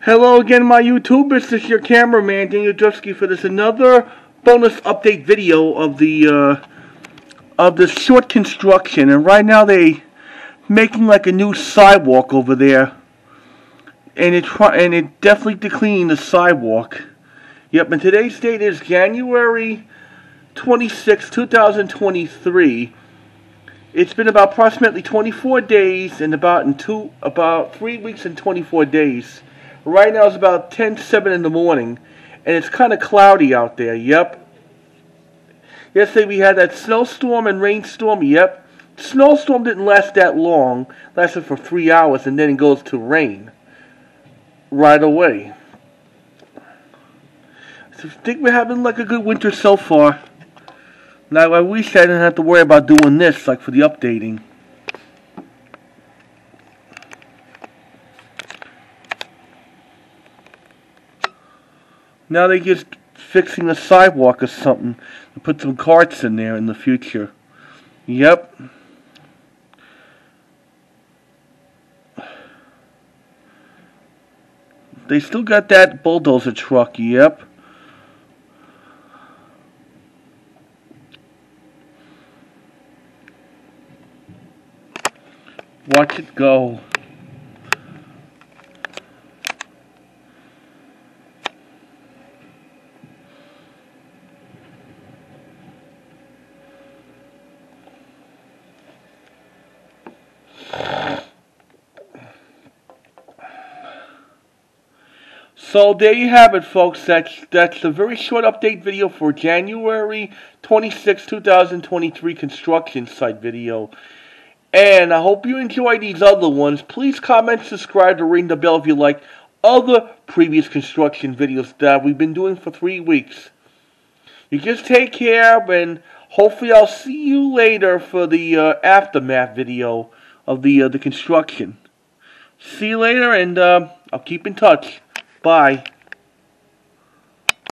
Hello again, my YouTube. This is your cameraman, Daniel Drusky, for this another bonus update video of the short construction. And right now they making like a new sidewalk over there, and it definitely cleaning the sidewalk. Yep. And today's date is January 26, 2023. It's been about approximately 24 days and about 3 weeks and 24 days. Right now it's about 10:07 in the morning, and it's kind of cloudy out there. Yep. Yesterday we had that snowstorm and rainstorm. Yep. Snowstorm didn't last that long. Lasted for 3 hours, and then it goes to rain right away. So I think we're having like a good winter so far. Now I wish I didn't have to worry about doing this, like for the updating. Now they're just fixing a sidewalk or something to put some carts in there in the future. Yep. They still got that bulldozer truck. Yep. Watch it go. So there you have it, folks. That's a very short update video for January 26, 2023 construction site video. And I hope you enjoy these other ones. Please comment, subscribe, and ring the bell if you like other previous construction videos that we've been doing for 3 weeks. You just take care, and hopefully I'll see you later for the aftermath video of the construction. See you later, and I'll keep in touch. Bye.